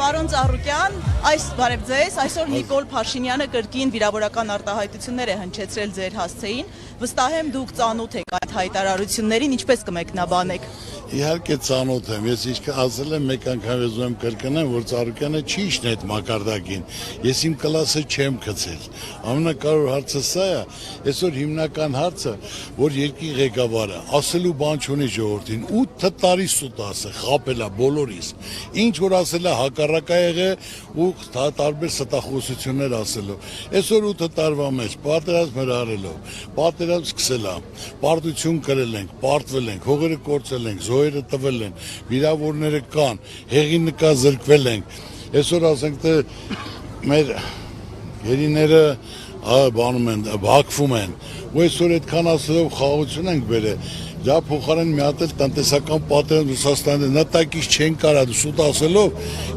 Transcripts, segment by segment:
Պարոն Ծառուկյան, բարև ձեզ, այսօր Նիկոլ Փաշինյանը կրկին վիրավորական արտահայտություններ է հնչեցրել ձեր հասցեին, վստահ եմ դուք ծանոթ եք այդ հայտարարություններին, ինչպես կմեկնաբանեք։ Իհարկե ծանոթ եմ, ես ինչքան ասել եմ մեկ անգամ ուզում կրկնեմ, որ Ծառուկյանը չի իշն այդ մակարդակին, ես իմ կլասը չեմ գցել, ամենակարևոր հարցը սա է, այսօր հիմնական հարցը, որ երկրի ղեկավարը ասելու բան չունի ժողովրդին, 8 տարի սուտ ասը, խապելա բոլորիս, ինչ որ ասել է հակառակ ա եղել ու տարբեր ստախոսություններ ասելով, այսօր 8 տարվա մեջ պատերազմ հրահրելով, պատերազմ սկսել ա, պարտություն կրել ենք, պարտվել ենք, հողերը կորցրել ենք, զոհերը տվել են, վիրավորները կան, հեղինկա զրկվել ենք, այսօր ասենք թե մեր գերիները բանում են, բակվում են, ու այսօր այդքան ասելով խաղաղություն ենք բերել, դա փոխարեն մի հատ էլ տնտեսական պատերազմ Ռուսաստանի նատակից չեն կարա սուտ ասելով,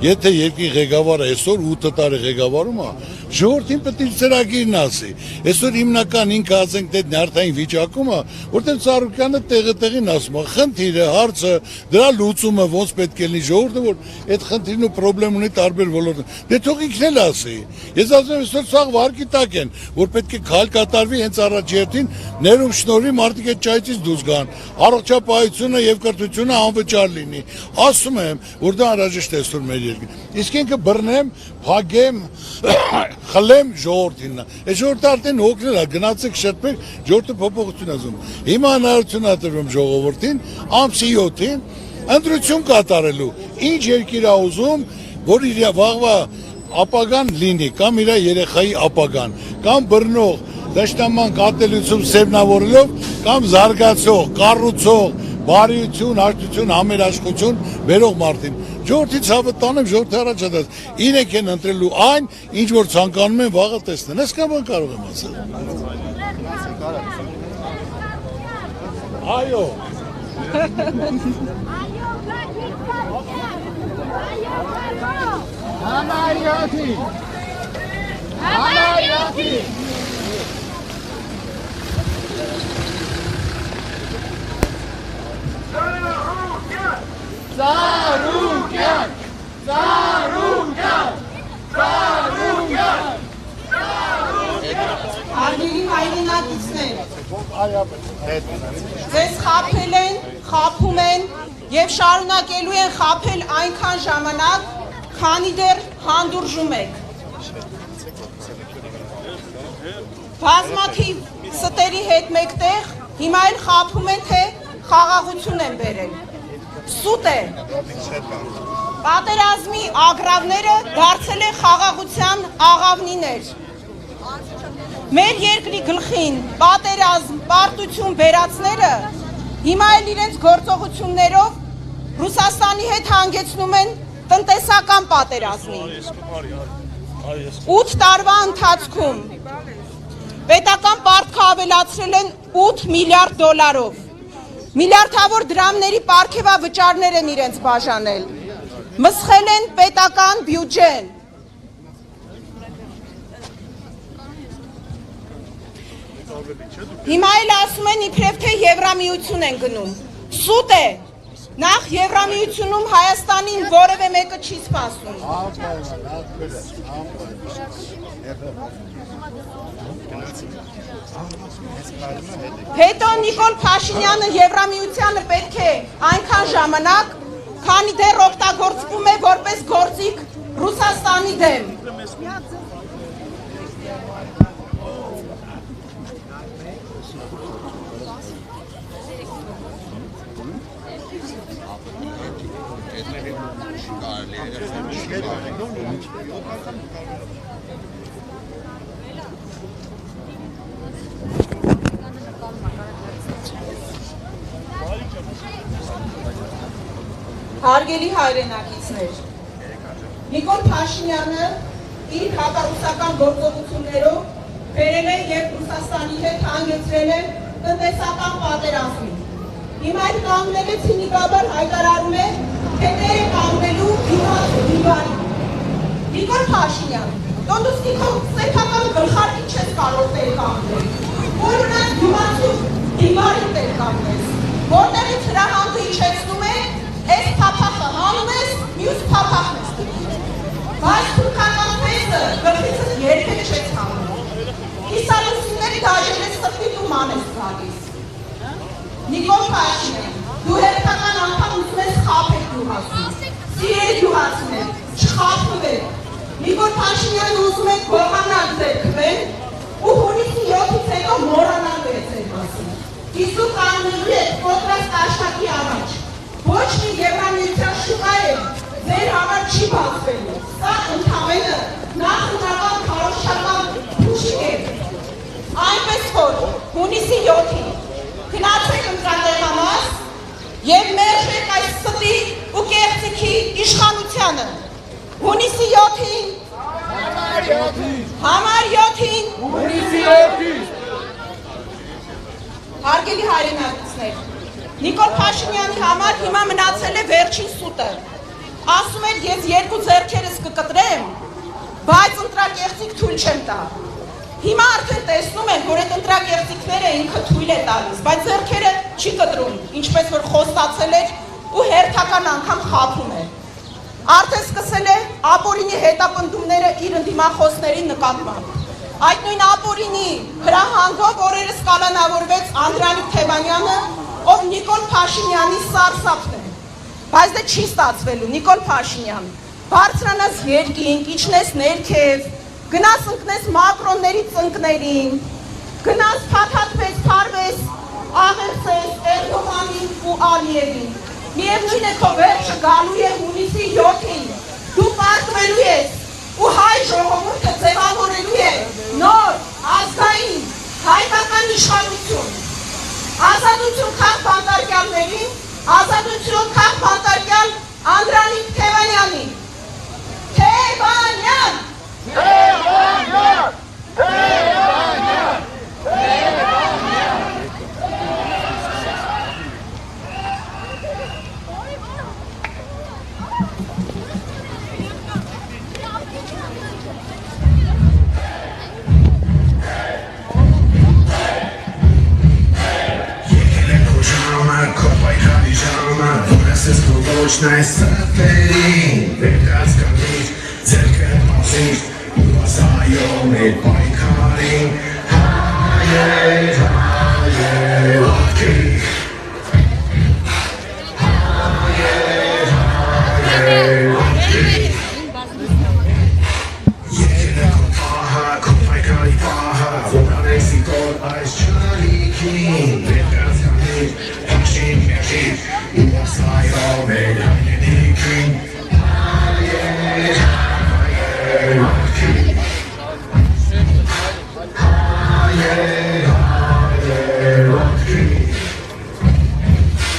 եթե երկրի ղեկավարը այսօր 8 տարի ղեկավարում է, ժողովրդին պետք է ծրագիրն ասի, այսօր հիմնական ինքը ասենք թե նյարդային վիճակում է, որտեղ Ծառուկյանը տեղին ասում է, խնդիրը, հարցը, դրա լուծումը ոնց պետք է լինի ժողովուրդը, որ այդ խնդիրն ու խնդրեմ ունի տարբեր ոլորտներում, դե թող ինքն էլ ասի, ես ասում եմ այսօր սաղ վարկի տակ են, որ պետք է քայլ կատարվի հենց առաջերտին, ներում շնորհի մարդիկ այդ ճայթից դուրս գան, առողջապահությունը եւ կրթությունը անվճար լինի, ասում եմ, որ դա անհրաժեշտ է այսօր մեր երկրին, իսկ ինքը բռնեմ, փագեմ, խլեմ ժողովրդին, այս ժողովուրդը արդեն հոգնել է, գնացեք շտպեք, ժողովուրդը փոփոխություն ասում, հիմա հնարավորություն է տրվում ժողովրդին, ամսի 7-ին ընտրություն կատարելու, ինչ երկիր է ուզում, որ իր վաղվա ապագան լինի, կամ իր երեխայի ապագան, կամ բռնող, դաշտաման կատելություն սևնավորելով, կամ զարգացող, կառուցող, բարիություն, հաշտություն, համերաշխություն բերող մարդին։ Ժողովրդի ցավը տանեմ, ժողովրդի առաջադած, իրենք են ընտրելու այն, ինչ որ ցանկանում են վաղը տեսնեն։ Այսքան բան կարող եմ ասել։ Այո։ Համարյոթի։ Համարյոթի։ Ծառուկյան, Ծառուկյան, Ծառուկյան, Արգելի հայրենակիցներ, ձեզ խաբել են, խաբում են և շարունակելու են խաբել այնքան ժամանակ, քանի դեռ հանդուրժում եք։ Բազմաթիվ ստերի հետ մեկտեղ հիմա էլ խաբում են, թե խաղաղություն են բերել։ Սուտ է, պատերազմի ագրավները դարձել են խաղաղության աղավնիներ, մեր երկրի գլխին պատերազմ, պարտություն բերածները հիմա էլ իրենց գործողություններով Ռուսաստանի հետ հանգեցնում են տնտեսական պատերազմի, 8 տարվա ընթացքում պետական պարտքը ավելացրել են 8 միլիարդ դոլարով, միլիարդավոր դրամների պարգևավճարներ են իրենց բաժանել, մսխել են պետական բյուջեն։ Հիմա էլ ասում են իբրև թե Եվրամիություն են գնում։ Սուտ է, նախ Եվրամիությունում Հայաստանին որևէ մեկը չի սպասում։ Հետո Նիկոլ Փաշինյանը Եվրամիությանը պետք է այնքան ժամանակ, քանի դեռ օգտագործվում է որպես գործիք Ռուսաստանի դեմ։ Հարգելի հայրենակիցներ, Նիկոլ Փաշինյանը իր հակառուսական գործողություններով բերել է և Ռուսաստանի հետ հանգեցրել է տնտեսական պատերազմի։ Հիմա էլ կանգնել է ցինիկաբար հայտարարում է, թե դեր է կանգնելու դիվարի։ Նիկոլ Փաշինյան, դու սեփական գլխարկի չես կարող դեր կանգնել, որ ունես դիվարի դեր կանգնես, որտեղից հրահանգը իջեցնում է, այս փափախը հանում ես, մյուս փափախն ես դնում։ Նիկոլ Փաշինյան, դու հերթական անգամ ուզում ես խաբել գյուղացուն, սիրել գյուղացուներ, չխաբվել։ Նիկոլ Փաշինյանը ուզում է գողանալ ձեր քվեն ու հունիսի 7-ից հետո մոռանալ ձեր մասին։ Իսկ կանոնելու եք կոտրած աշտակի առաջ։ Ոչ մի Եվրամիության շուկա է ձեր համար չի բացվելու։ Սա ընդհանրապես նախնական քարոզչական փուշիկ է։ Այնպես որ հունիսի 7-ին գնացեք ընտրատեղանոց եւ մերժեք այս ստի ու կեղծիքի իշխանությանը։ Հունիսի 7-ին Համար 7-ին Հունիսի 7-ին Հարգելի հայրենակիցներ, Նիկոլ Փաշինյանի համար հիմա մնացել է վերջին սուտը։ Ասում էր ես երկու ձեռքերս կկտրեմ, բայց ընտրակեղծիք թույլ չեմ տա։ Հիմա արդեն տեսնում են, որ այդ ընտրակեղծիքները ինքը թույլ է տալիս, բայց ձեռքերը չի կտրում, ինչպես որ խոստացել էր ու հերթական անգամ խաբում է։ Արդեն սկսել է ապօրինի հետապնդումները իր ընդդիմախոսների նկատմամբ։ Այդ նույն ապօրինի հրահանգով օրերս կալանավորվեց Անդրանիկ Թևանյանը, ով Նիկոլ Փաշինյանի սարսափն է։ Բայց դա չի ստացվելու, Նիկոլ Փաշինյան, բարձրանաս երկինք, իջնես ներքև, գնաս ընկնես մակրոնների ծնկներին, գնաս փաթաթվես, փարվես, աղերսես Էրդողանին ու Ալիևին։ Միևնույն է քո վերջը գալու է հունիսի 7-ին, դու պարտվելու ես ու հայ ժողովուրդը ձևավորելու է նոր, ազգային, հայկական իշխանություն, ազատություն քաղ բանտարկյալներին, ազատություն քաղ բանտարկյալ Անդրանիկ Թևանյանին։ Թևանյան! Թևանյան! Թևանյան! Թևանյան! Ոչ նայս սրտերին, վերդած կանիշ, ձերքը պասիշ, ու ասայոմ է պայքարին, հայեր, հայեր, ոտքի, հայեր, հայեր, ոտքի, եկել է քո պահը, քո պայքարի պահը, որ անեսի կոր այս չարիքին, վերդած կանիշ, պաշին մերշին, ու ասայոմ է հայնենիքին, հայեր, հայեր, ոտքի, հայեր,